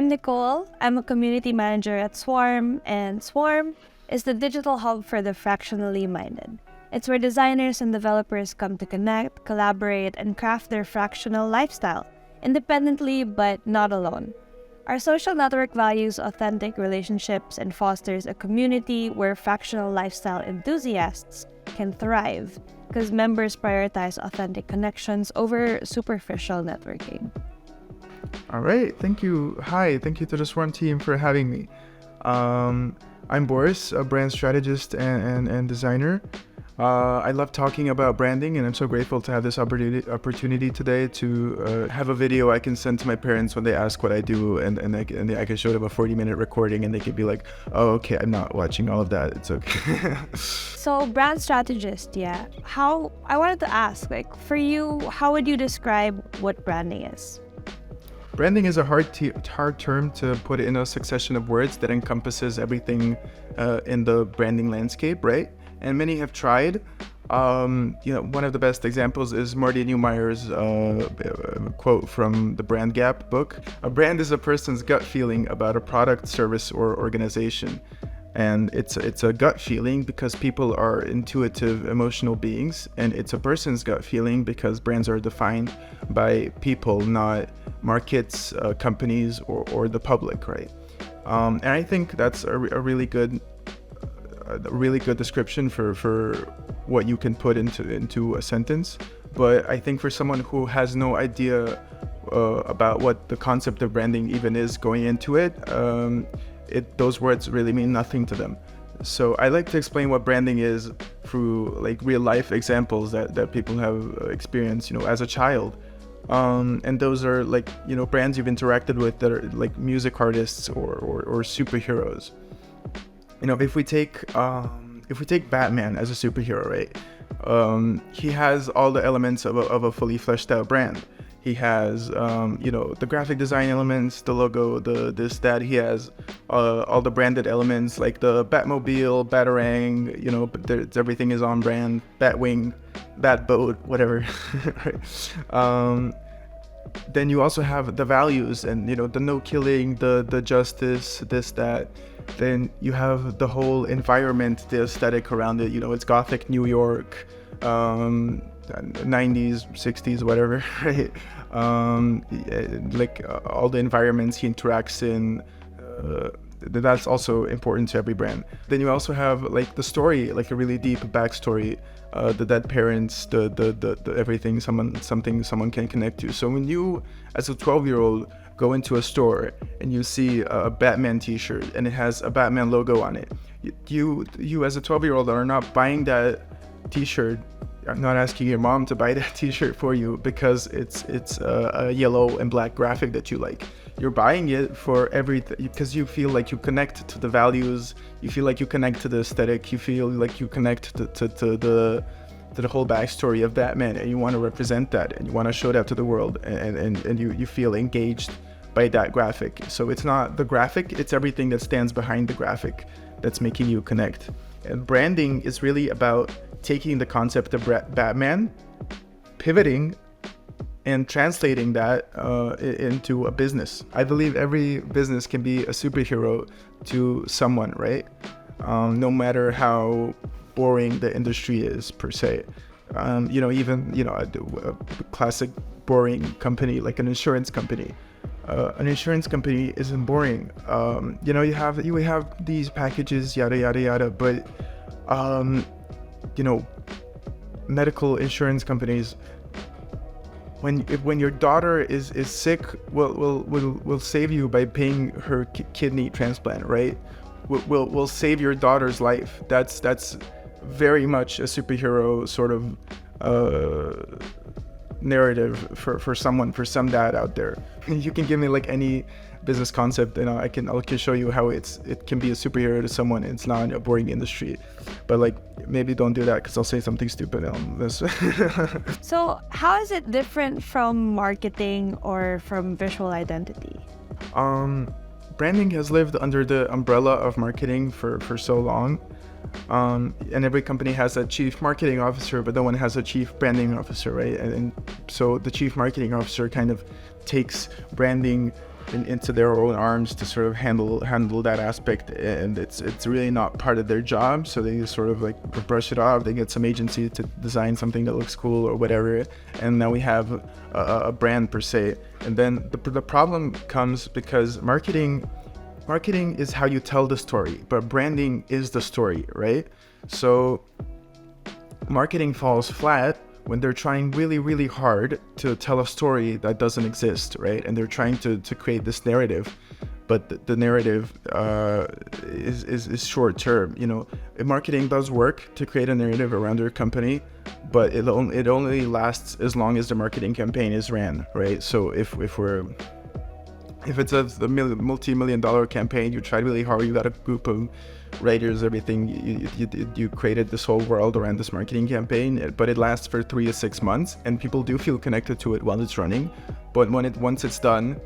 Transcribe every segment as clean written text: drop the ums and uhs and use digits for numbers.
I'm Nicole. I'm a community manager at Swarm, and Swarm is the digital hub for the fractionally minded. It's where designers and developers come to connect, collaborate, and craft their fractional lifestyle, independently but not alone. Our social network values authentic relationships and fosters a community where fractional lifestyle enthusiasts can thrive because members prioritize authentic connections over superficial networking. All right, thank you. Hi, thank you to the Swarm team for having me. I'm Boris, a brand strategist and designer. I love talking about branding, and I'm so grateful to have this opportunity today to have a video I can send to my parents when they ask what I do, and I can show them a 40-minute recording, and they can be like, "Oh, okay, I'm not watching all of that. It's okay." So, brand strategist, yeah. I wanted to ask, for you, how would you describe what branding is? Branding is a hard term to put in a succession of words that encompasses everything in the branding landscape, right? And many have tried. One of the best examples is Marty Neumeier's quote from the Brand Gap book. A brand is a person's gut feeling about a product, service, or organization. And it's a gut feeling because people are intuitive, emotional beings. And it's a person's gut feeling because brands are defined by people, not markets, companies, or the public, right? And I think that's a really good description for what you can put into a sentence. But I think for someone who has no idea about what the concept of branding even is going into it, those words really mean nothing to them. So I like to explain what branding is through real life examples that people have experienced, as a child. And those are brands you've interacted with that are like music artists or superheroes. If we take Batman as a superhero, right? He has all the elements of a fully fleshed out brand. He has, the graphic design elements, the logo, this, that. He has all the branded elements like the Batmobile, Batarang, but everything is on brand. Batwing, Batboat, whatever. Right? Then you also have the values and, the no killing, the justice, this, that. Then you have the whole environment, the aesthetic around it. It's Gothic New York, 90s, 60s, whatever, right? All the environments he interacts in, that's also important to every brand. Then you also have the story, a really deep backstory, the dead parents, the everything, something someone can connect to. So when you, as a 12-year-old, go into a store and you see a Batman t-shirt and it has a Batman logo on it, you as a 12-year-old are not buying that t-shirt. I'm not asking your mom to buy that t-shirt for you because it's a yellow and black graphic that you like. You're buying it for everything because you feel like you connect to the values, you feel like you connect to the aesthetic, you feel like you connect to the whole backstory of Batman, and you want to represent that and you want to show that to the world, and you feel engaged by that graphic. So it's not the graphic, it's everything that stands behind the graphic that's making you connect. And branding is really about taking the concept of Batman, pivoting, and translating that into a business. I believe every business can be a superhero to someone, right? No matter how boring the industry is per se. Even a classic boring company like an insurance company. An insurance company isn't boring. You have these packages, yada yada yada, but medical insurance companies, when your daughter is sick, will save you by paying her kidney transplant, right? Will save your daughter's life. That's very much a superhero sort of narrative for some dad out there. You can give me any business concept and I can show you how it can be a superhero to someone. It's not a boring industry, but maybe don't do that because I'll say something stupid on this. So how is it different from marketing or from visual identity? Branding has lived under the umbrella of marketing for so long. And every company has a chief marketing officer, but no one has a chief branding officer, right? And so the chief marketing officer kind of takes branding into their own arms to sort of handle that aspect, and it's really not part of their job, so they sort of like brush it off. They get some agency to design something that looks cool or whatever, and now we have a brand per se. And then the problem comes because marketing is how you tell the story, but branding is the story, right? So marketing falls flat when they're trying really, really hard to tell a story that doesn't exist, right? And they're trying to create this narrative, but the narrative is short term. You know, marketing does work to create a narrative around your company, but it only lasts as long as the marketing campaign is ran, right? So if it's a multi-million-dollar campaign, you tried really hard, you got a group of writers, everything, you created this whole world around this marketing campaign, but it lasts for 3 to 6 months, and people do feel connected to it while it's running. But once it's done,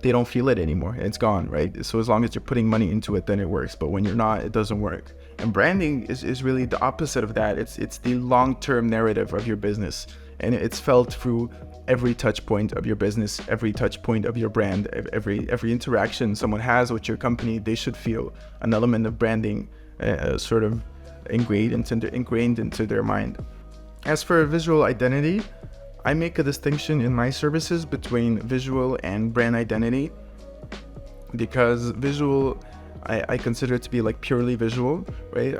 they don't feel it anymore. It's gone, right? So as long as you're putting money into it, then it works. But when you're not, it doesn't work. And branding is really the opposite of that. It's the long-term narrative of your business, and it's felt through every touch point of your business, every touch point of your brand, every interaction someone has with your company. They should feel an element of branding sort of ingrained into their mind. As for visual identity, I make a distinction in my services between visual and brand identity, because visual I consider to be like purely visual, right?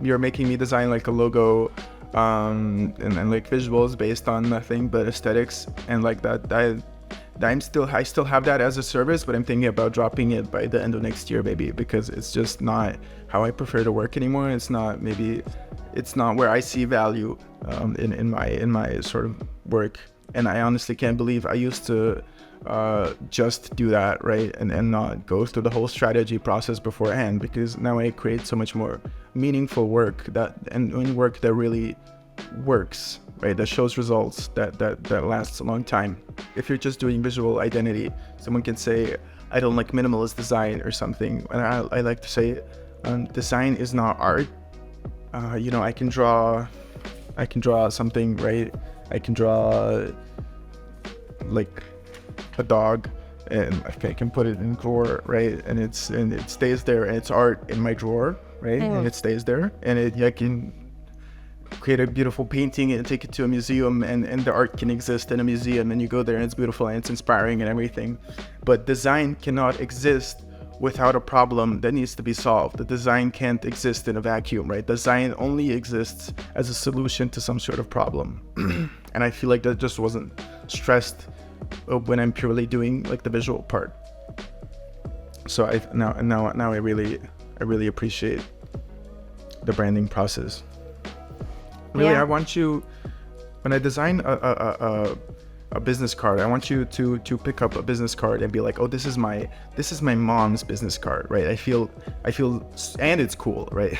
You're making me design like a logo and like visuals based on nothing but aesthetics, and like that I still have that as a service, but I'm thinking about dropping it by the end of next year, maybe, because it's just not how I prefer to work anymore. It's not where I see value in my sort of work. And I honestly can't believe I used to just do that, right, and not go through the whole strategy process beforehand, because now I create so much more meaningful work and work that really works, right, that shows results, that lasts a long time. If you're just doing visual identity, someone can say, I don't like minimalist design or something, and I like to say design is not art. I can draw something, right? I can draw like a dog, and I can put it in a drawer, right? And it stays there, and it's art in my drawer, right? And it stays there, and I can create a beautiful painting and take it to a museum, and the art can exist in a museum, and you go there and it's beautiful and it's inspiring and everything. But design cannot exist without a problem that needs to be solved. The design can't exist in a vacuum, right? Design only exists as a solution to some sort of problem. And I feel like that just wasn't stressed when I'm purely doing like the visual part. So now I really appreciate the branding process. Really, yeah. I want you, when I design a business card, I want you to pick up a business card and be like, oh, this is my mom's business card, right? I feel, and it's cool, right?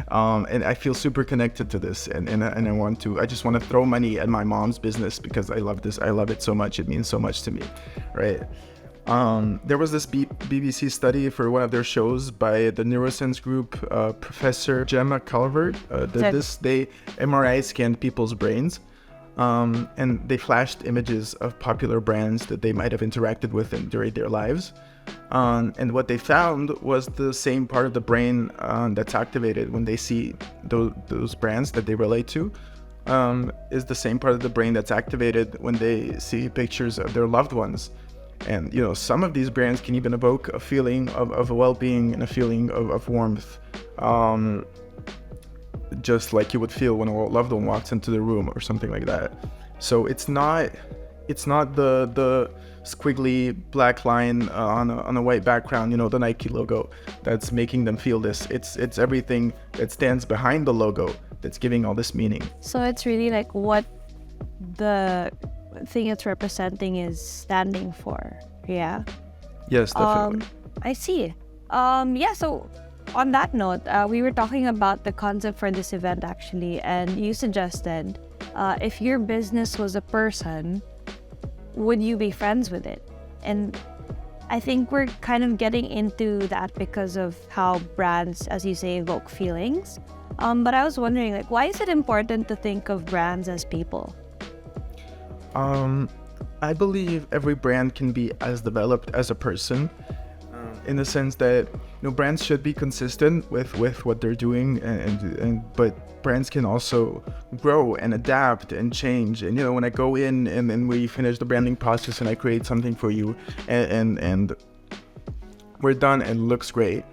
And I feel super connected to this, and I just want to throw money at my mom's business because I love this. I love it so much. It means so much to me, right? There was this BBC study for one of their shows by the neuroscience group, Professor Gemma Calvert. They MRI scanned people's brains, and they flashed images of popular brands that they might have interacted with during their lives. And what they found was the same part of the brain that's activated when they see those brands that they relate to, is the same part of the brain that's activated when they see pictures of their loved ones. And some of these brands can even evoke a feeling of well-being and a feeling of warmth, just like you would feel when a loved one walks into the room or something like that. So it's not the squiggly black line on a white background, the Nike logo, that's making them feel this. It's everything that stands behind the logo that's giving all this meaning. So it's really like what the thing it's representing is standing for. Yeah. Yes, definitely. I see. So on that note, we were talking about the concept for this event actually, and you suggested if your business was a person, would you be friends with it? And I think we're kind of getting into that because of how brands, as you say, evoke feelings. But I was wondering, why is it important to think of brands as people? I believe every brand can be as developed as a person, in the sense that brands should be consistent with what they're doing, but brands can also grow and adapt and change. And when I go in and then we finish the branding process and I create something for you, and we're done and it looks great.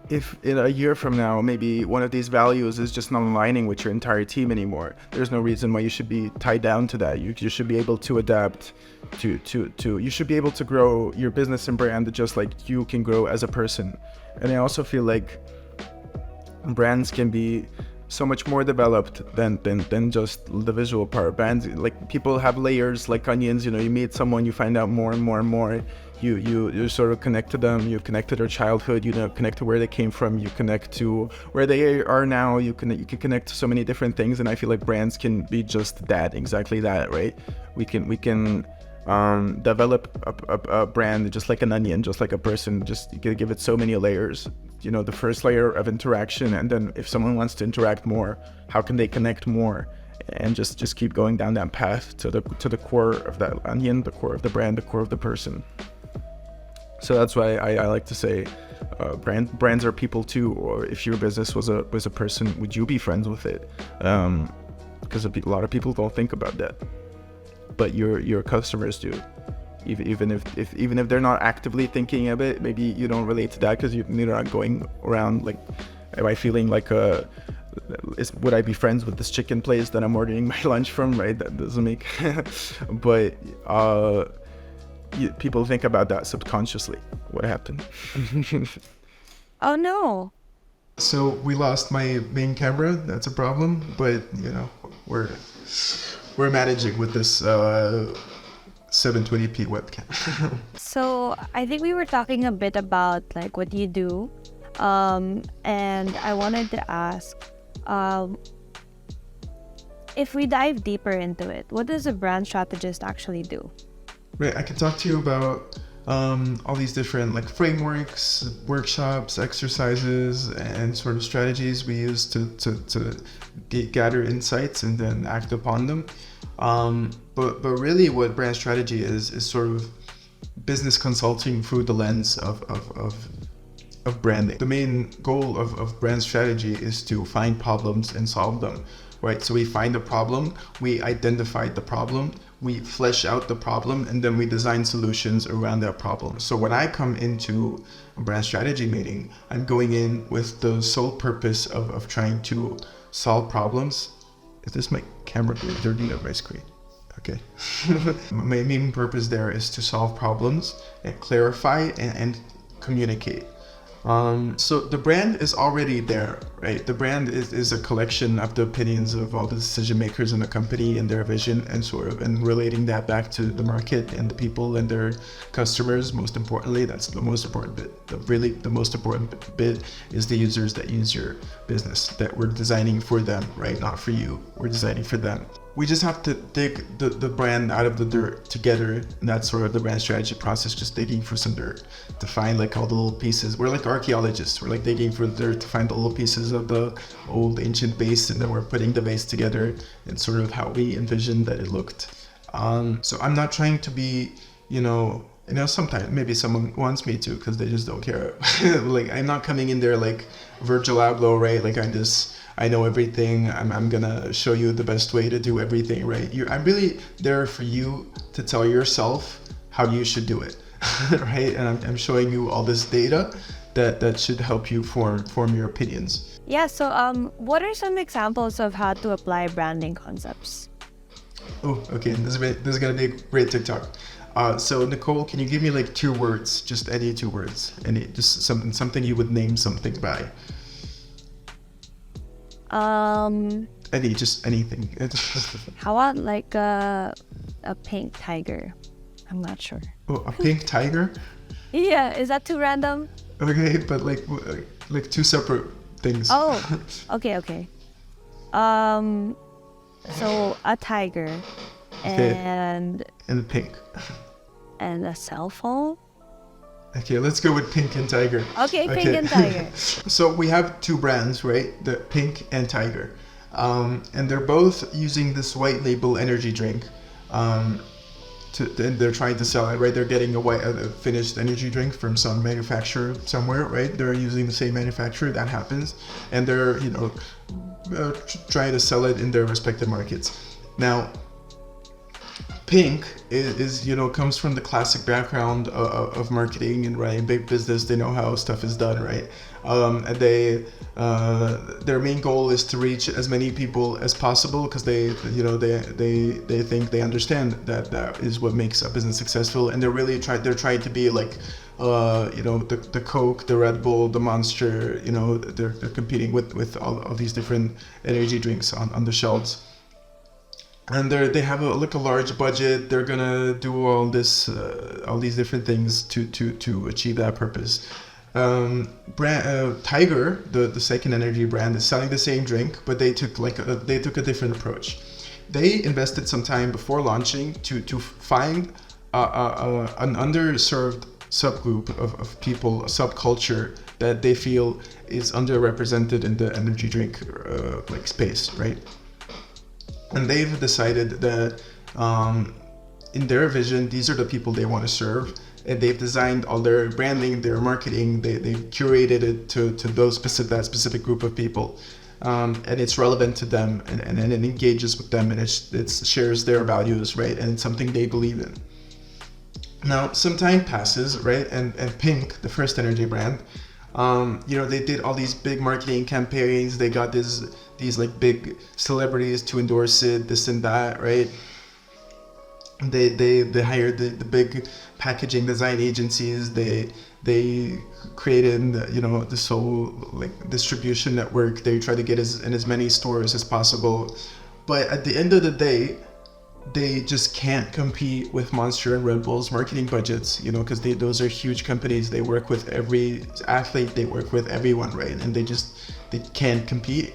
If in a year from now, maybe one of these values is just not aligning with your entire team anymore, there's no reason why you should be tied down to that. You should be able to adapt to you should be able to grow your business and brand just like you can grow as a person. And I also feel like brands can be so much more developed than just the visual part. Brands, like, people have layers like onions. You meet someone, you find out more and more and more. You sort of connect to them, you connect to their childhood, connect to where they came from, you connect to where they are now, you can connect to so many different things. And I feel like brands can be just that, exactly that, right? We can develop a brand just like an onion, just like a person. Just you gotta give it so many layers. The first layer of interaction, and then if someone wants to interact more, how can they connect more? And just keep going down that path to the core of that onion, the core of the brand, the core of the person. So that's why I like to say brands are people too. Or if your business was a person, would you be friends with it? Because a lot of people don't think about that, but your customers do. Even if they're not actively thinking of it, maybe you don't relate to that because you're not going around like, am I feeling like would I be friends with this chicken place that I'm ordering my lunch from, right? That doesn't make but people think about that subconsciously. What happened? Oh no. So we lost my main camera. That's a problem, but we're managing with this 720p webcam. So I think we were talking a bit about like what you do, and I wanted to ask, if we dive deeper into it, what does a brand strategist actually do? Right, I can talk to you about all these different like frameworks, workshops, exercises, and sort of strategies we use to gather insights and then act upon them. But really what brand strategy is sort of business consulting through the lens of branding. The main goal of brand strategy is to find problems and solve them, right? So we find a problem, we identify the problem, we flesh out the problem, and then we design solutions around that problem. So when I come into a brand strategy meeting, I'm going in with the sole purpose of trying to solve problems. Is this my camera? They're doing my screen. Okay. My main purpose there is to solve problems and clarify and communicate. So the brand is already there, right? The brand is a collection of the opinions of all the decision makers in the company and their vision, and relating that back to the market and the people and their customers. Most importantly, that's the most important bit. The most important bit is the users that use your business, that we're designing for them, right? Not for you. We're designing for them. We just have to dig the brand out of the dirt together, and that's sort of the brand strategy process, just digging for some dirt to find like all the little pieces. We're like archaeologists. We're like digging for the dirt to find the little pieces of the old ancient base, and then we're putting the base together and sort of how we envisioned that it looked. So I'm not trying to be, sometimes maybe someone wants me to because they just don't care. Like, I'm not coming in there like Virgil Abloh, right? Like I know everything. I'm gonna show you the best way to do everything, right? I'm really there for you to tell yourself how you should do it, right? And I'm showing you all this data that should help you form your opinions. Yeah. So what are some examples of how to apply branding concepts? Oh, okay. This is gonna be a great TikTok. So Nicole, can you give me like 2 words? Just any 2 words. Just something you would name something by. Anything. How about like a pink tiger? I'm not sure. Oh, a pink tiger? Yeah, is that too random? Okay, but like 2 separate things. Oh, okay. So a tiger, okay. and pink. And a cell phone. Okay, let's go with pink and tiger. Okay, pink and tiger. So we have 2 brands, right? The pink and tiger. And they're both using this white label energy drink. and they're trying to sell it, right? They're getting a finished energy drink from some manufacturer somewhere, right? They're using the same manufacturer, that happens, and they're trying to sell it in their respective markets. Now, Pink is comes from the classic background of marketing and running big business. They know how stuff is done, right? And their main goal is to reach as many people as possible, because they think they understand that is what makes a business successful, and they're trying to be like the Coke, the Red Bull, the Monster. They're competing with all these different energy drinks on the shelves. And they have a large budget. They're gonna do all these different things to achieve that purpose. Tiger, the second energy brand, is selling the same drink, but they took a different approach. They invested some time before launching to find an underserved subgroup of people, a subculture that they feel is underrepresented in the energy drink space, right? And they've decided that in their vision, these are the people they want to serve. And they've designed all their branding, their marketing, they've curated it to that specific group of people. And it's relevant to them, and it engages with them, and it shares their values, right? And it's something they believe in. Now, some time passes, right? And Pink, the first energy brand, they did all these big marketing campaigns. They got these like big celebrities to endorse it, this and that, right? They hired the big packaging design agencies. They created this whole distribution network. They try to get in as many stores as possible, but at the end of the day, they just can't compete with Monster and Red Bull's marketing budgets, because those are huge companies. They work with every athlete, they work with everyone, right? And they can't compete.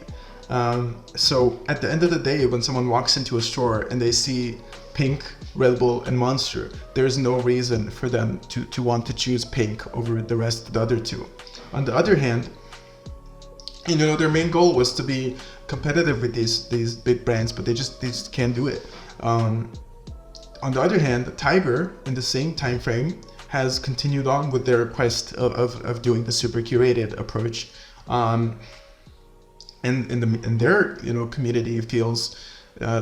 So at the end of the day, when someone walks into a store and they see Pink, Red Bull, and Monster, there's no reason for them to want to choose Pink over the rest of the other two. On the other hand, their main goal was to be competitive with these big brands, but they just can't do it. On the other hand, Tiger, in the same time frame, has continued on with their quest of doing the super curated approach. And their community feels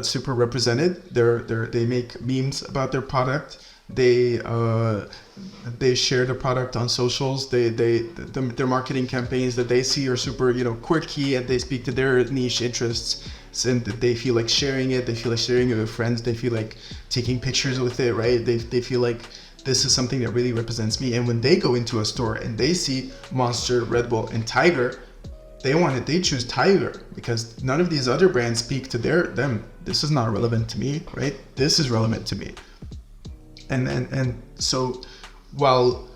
super represented. They make memes about their product. They share the product on socials. Their marketing campaigns that they see are super quirky, and they speak to their niche interests, and they feel like sharing it. They feel like sharing it with friends. They feel like taking pictures with it, right? They feel like this is something that really represents me. And when they go into a store and they see Monster, Red Bull, and Tiger, they choose Tiger, because none of these other brands speak to them. This is not relevant to me, right? This is relevant to me. And so while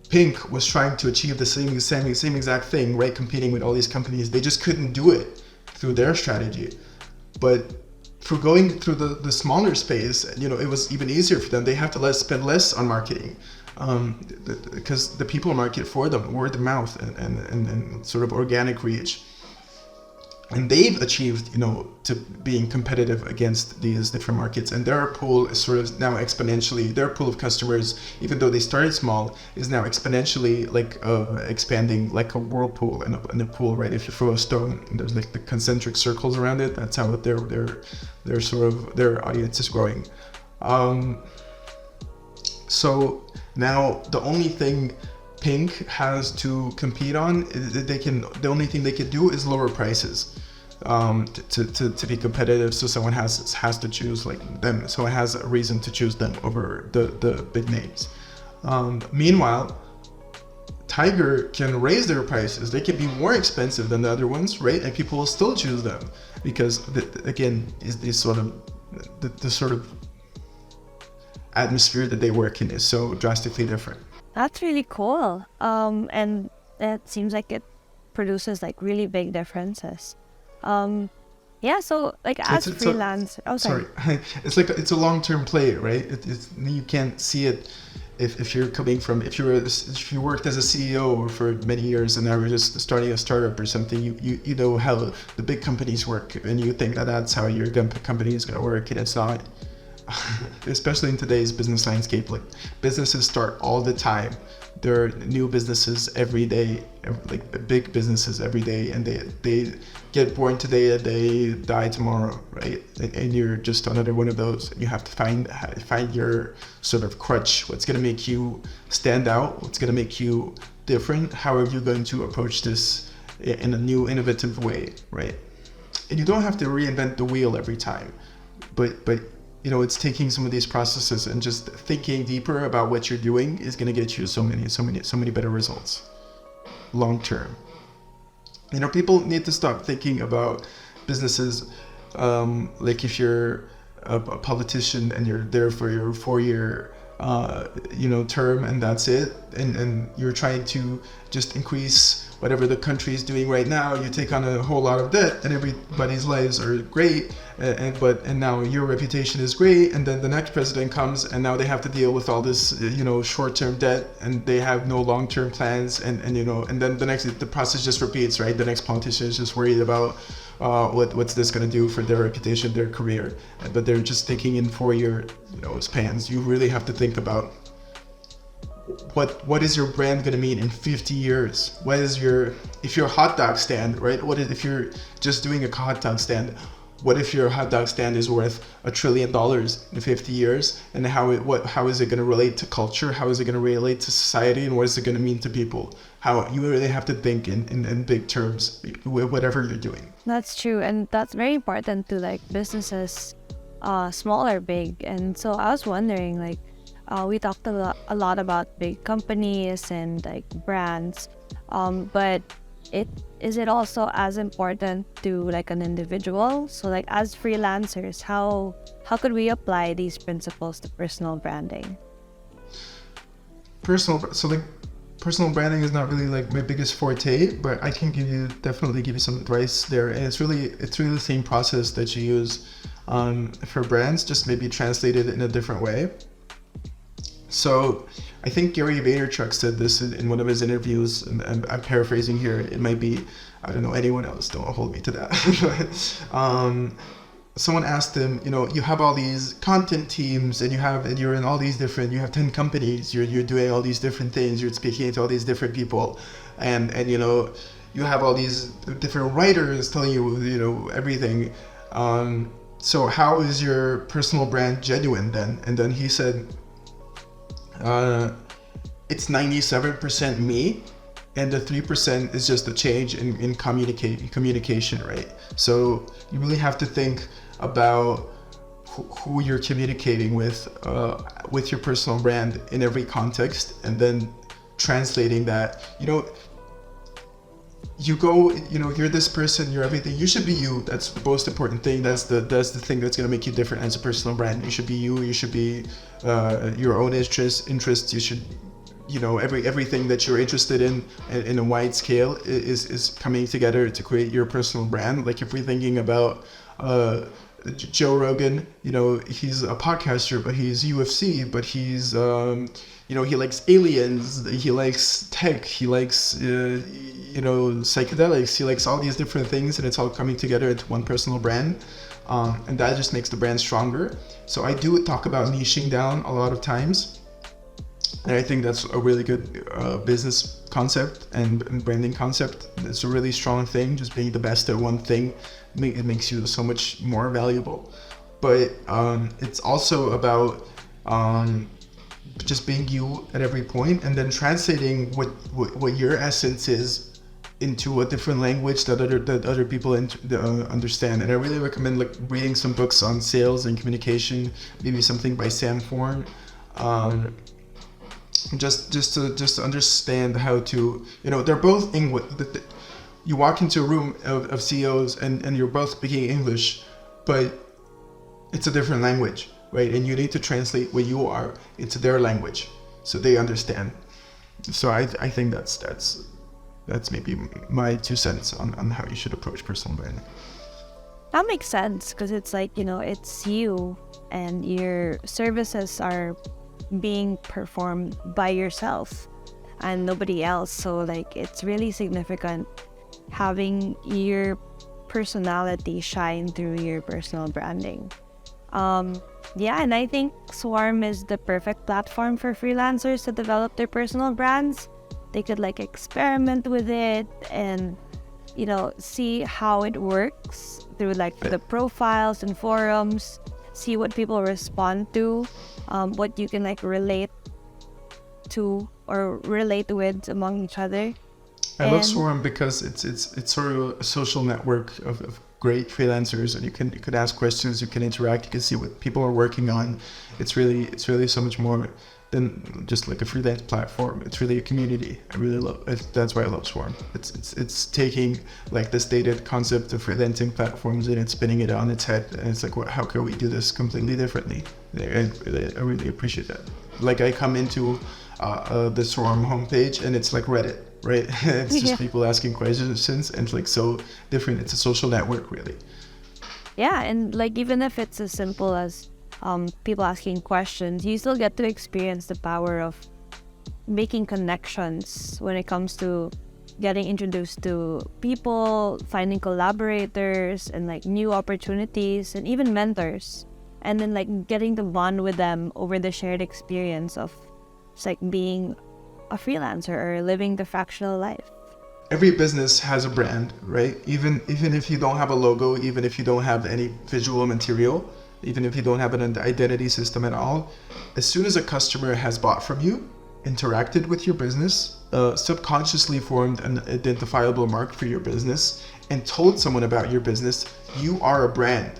Pink was trying to achieve the same exact thing, right, competing with all these companies, they just couldn't do it through their strategy. But through going through the smaller space, it was even easier for them. They have to spend less on marketing. Because the people market for them, word of mouth and sort of organic reach. And they've achieved, to being competitive against these different markets. And their pool is sort of now exponentially, their pool of customers, even though they started small, is now exponentially expanding like a whirlpool in a pool, right? If you throw a stone, there's like the concentric circles around it. That's how their audience is growing. So now the only thing Pink has to compete on, the only thing they can do is lower prices to be competitive. So someone has to choose them. So it has a reason to choose them over the big names. Meanwhile, Tiger can raise their prices. They can be more expensive than the other ones, right? And people will still choose them because again, is sort of the sort of atmosphere that they work in is so drastically different. That's really cool. And it seems like it produces really big differences. So as freelance. It's a long-term play, right? You can't see it if you worked as a CEO for many years and now you're just starting a startup or something. You know how the big companies work, and you think that's how your company is going to work, and it's not. especially in today's business landscape, like businesses start all the time. There are new businesses every day, like big businesses every day, and they get born today and they die tomorrow, right? And you're just another one of those. You have to find your sort of crutch. What's gonna make you stand out? What's gonna make you different? How are you going to approach this in a new, innovative way, right? And you don't have to reinvent the wheel every time, but it's taking some of these processes and just thinking deeper about what you're doing is going to get you so many better results long term. People need to stop thinking about businesses like if you're a politician and you're there for your 4-year term and that's it, and you're trying to just increase whatever the country is doing right now. You take on a whole lot of debt and everybody's lives are great, and now your reputation is great, and then the next president comes and now they have to deal with all this short-term debt, and they have no long-term plans, and then the process just repeats, right? The next politician is just worried about what's this going to do for their reputation, their career, but they're just thinking in 4-year spans. You really have to think about what is your brand going to mean in 50 years? If you're a hot dog stand, right? If you're just doing a hot dog stand, what if your hot dog stand is worth $1 trillion in 50 years? And how is it going to relate to culture? How is it going to relate to society? And what is it going to mean to people? How you really have to think in big terms, whatever you're doing. That's true. And that's very important to like businesses, small or big. And so I was wondering, like, we talked a lot about big companies and like brands, but is it also as important to like an individual? So like as freelancers, how could we apply these principles to personal branding? Personal branding is not really like my biggest forte, but I can definitely give you some advice there. And it's really the same process that you use for brands, just maybe translated in a different way. So I think Gary Vaynerchuk said this in one of his interviews, and I'm paraphrasing here. It might be, I don't know, anyone else, don't hold me to that. Someone asked him, you have all these content teams and you're in all these different, you have 10 companies, you're doing all these different things, you're speaking to all these different people, and you have all these different writers telling you, everything. So how is your personal brand genuine then? And then he said, it's 97% me, and the 3% is just a change in communication, right? So you really have to think about who you're communicating with your personal brand in every context, and then translating that. You go, you're this person, you're everything. You should be you. That's the most important thing. That's the thing that's gonna make you different as a personal brand. You should be you. You should be your own interests. You should, everything that you're interested in a wide scale is coming together to create your personal brand. Like if we're thinking about Joe Rogan, he's a podcaster, but he's UFC, but he's he likes aliens, he likes tech, he likes psychedelics, he likes all these different things, and it's all coming together into one personal brand, and that just makes the brand stronger. So I do talk about niching down a lot of times, and I think that's a really good business concept and branding concept. It's a really strong thing. Just being the best at one thing, it makes you so much more valuable. But it's also about just being you at every point, and then translating what your essence is into a different language that other people understand. And I really recommend like reading some books on sales and communication, maybe something by Sam Forn, just to understand how to, they're both English. You walk into a room of CEOs and you're both speaking English, but it's a different language, right? And you need to translate what you are into their language so they understand. So I think that's maybe my 2 cents on how you should approach personal branding. That makes sense, because it's like, it's you and your services are being performed by yourself and nobody else. So like it's really significant having your personality shine through your personal branding. Yeah, and I think Swarm is the perfect platform for freelancers to develop their personal brands. They could like experiment with it and see how it works through like the profiles and forums, see what people respond to, what you can like relate to or relate with among each other. I love Swarm because it's sort of a social network of great freelancers, and you could ask questions, you can interact, you can see what people are working on. It's really so much more than just like a freelance platform. It's really a community. I really love it. That's why I love Swarm. It's taking like this dated concept of freelancing platforms and it's spinning it on its head, and it's like, how can we do this completely differently? I really appreciate that. Like I come into the Swarm homepage and it's like Reddit, right? It's just people asking questions, and it's like so different. It's a social network, really. Yeah, and like even if it's as simple as people asking questions, you still get to experience the power of making connections when it comes to getting introduced to people, finding collaborators and like new opportunities and even mentors, and then like getting to bond with them over the shared experience of just like being a freelancer or living the fractional life. Every business has a brand, right? Even if you don't have a logo, even if you don't have any visual material, even if you don't have an identity system at all, as soon as a customer has bought from you, interacted with your business, subconsciously formed an identifiable mark for your business, and told someone about your business, you are a brand,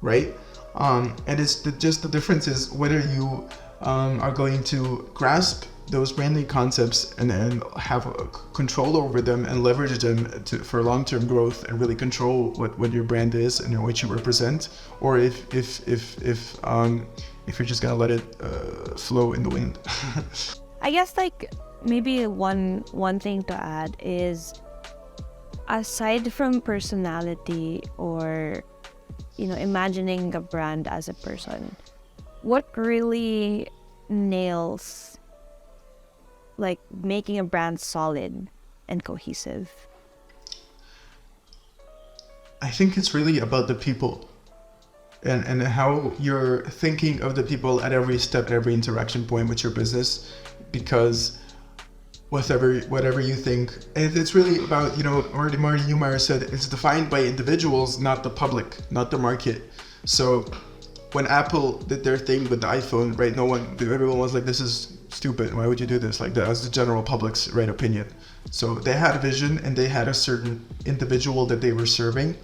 right? And it's just the difference is whether you are going to grasp those branding concepts and have control over them and leverage them for long-term growth and really control what your brand is and what you represent, or if you're just gonna let it flow in the wind. I guess like maybe one thing to add is, aside from personality or imagining a brand as a person, what really nails like making a brand solid and cohesive? I think it's really about the people and how you're thinking of the people at every step, at every interaction point with your business, because whatever you think, and it's really about, Marty Neumeyer said, it's defined by individuals, not the public, not the market. So when Apple did their thing with the iPhone, right, everyone was like, this is stupid, why would you do this? Like that was the general public's right opinion. So they had a vision and they had a certain individual that they were serving,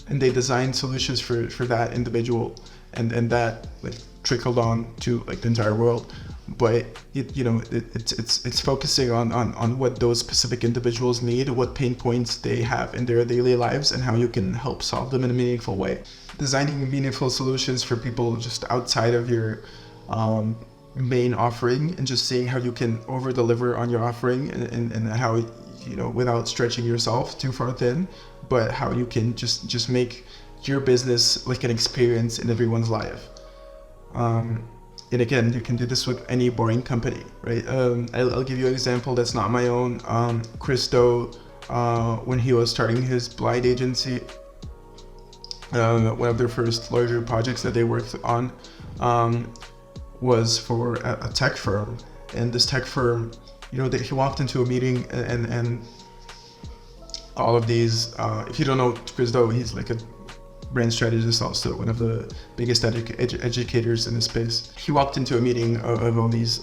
and they designed solutions for that individual, and that like trickled on to like the entire world. But it's focusing on what those specific individuals need, what pain points they have in their daily lives, and how you can help solve them in a meaningful way. Designing meaningful solutions for people just outside of your main offering, and just seeing how you can over deliver on your offering, and how without stretching yourself too far thin, but how you can just make your business like an experience in everyone's life. And again, you can do this with any boring company, right? I'll give you an example that's not my own. Christo, when he was starting his blind agency, one of their first larger projects that they worked on was for a tech firm. And this tech firm, he walked into a meeting and all of these, if you don't know Christo, he's like a brand strategist, also one of the biggest educators in this space. He walked into a meeting of all these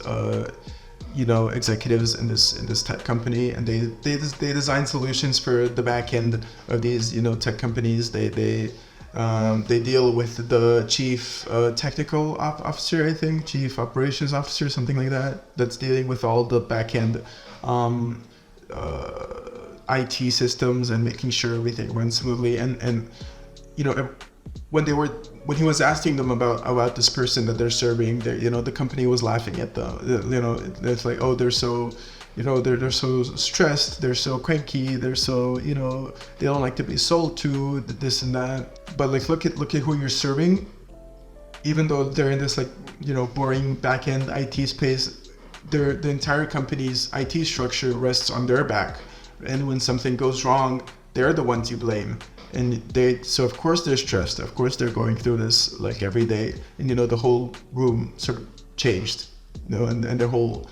executives in this tech company, and they design solutions for the back end of these tech companies. They deal with the chief technical officer, I think, chief operations officer, something like that, that's dealing with all the back end IT systems and making sure everything runs smoothly. And when he was asking them about this person that they're serving, the company was laughing at them. It's like, oh, they're so, they're so stressed, they're so cranky, they're so, they don't like to be sold to, this and that. But like, look at who you're serving. Even though they're in this like, boring back-end IT space, the entire company's IT structure rests on their back. And when something goes wrong, they're the ones you blame. and so of course they're stressed. Of course they're going through this like every day, and the whole room sort of changed, and the whole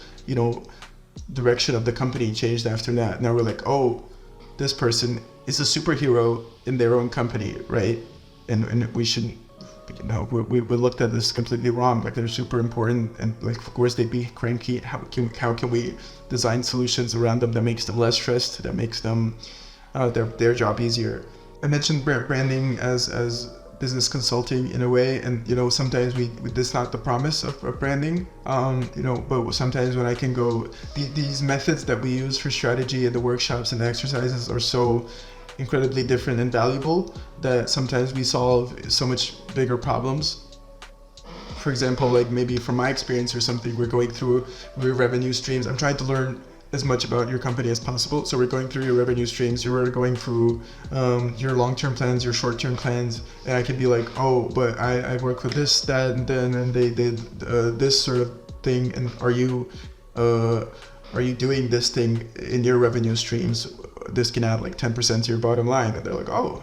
direction of the company changed after that. Now we're like, oh, this person is a superhero in their own company, right? And we shouldn't. We looked at this completely wrong. Like, they're super important, and like, of course they'd be cranky. How can we design solutions around them that makes them less stressed, that makes them their job easier? I mentioned branding as business consulting in a way, and sometimes this is not the promise of branding, but sometimes when I can go, these methods that we use for strategy and the workshops and the exercises are so incredibly different and valuable that sometimes we solve so much bigger problems. For example, like maybe from my experience or something, we're going through your revenue streams. I'm trying to learn as much about your company as possible. So we're going through your revenue streams, you're going through your long-term plans, your short-term plans, and I can be like, oh, but I work with this, that, and then, and they did this sort of thing, and are you doing this thing in your revenue streams? This can add like 10% to your bottom line. And they're like, oh,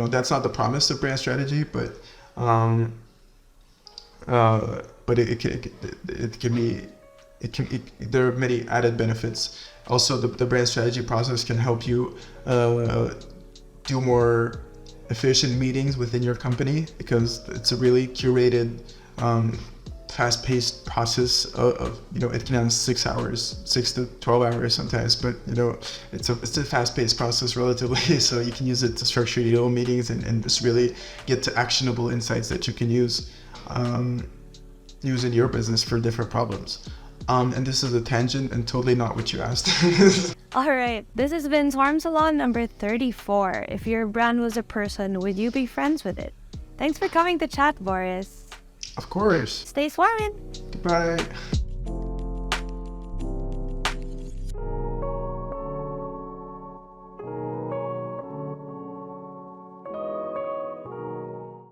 that's not the promise of brand strategy, but it can be. There are many added benefits. Also, the brand strategy process can help you do more efficient meetings within your company, because it's a really curated, fast-paced process of it can have 6 to 12 hours sometimes, but it's a fast-paced process relatively, so you can use it to structure your own meetings and just really get to actionable insights that you can use in your business for different problems. And this is a tangent and totally not what you asked. All right, this has been Swarm Salon number 34. If your brand was a person, would you be friends with it? Thanks for coming to chat, Boris. Of course. Stay swarming. Goodbye.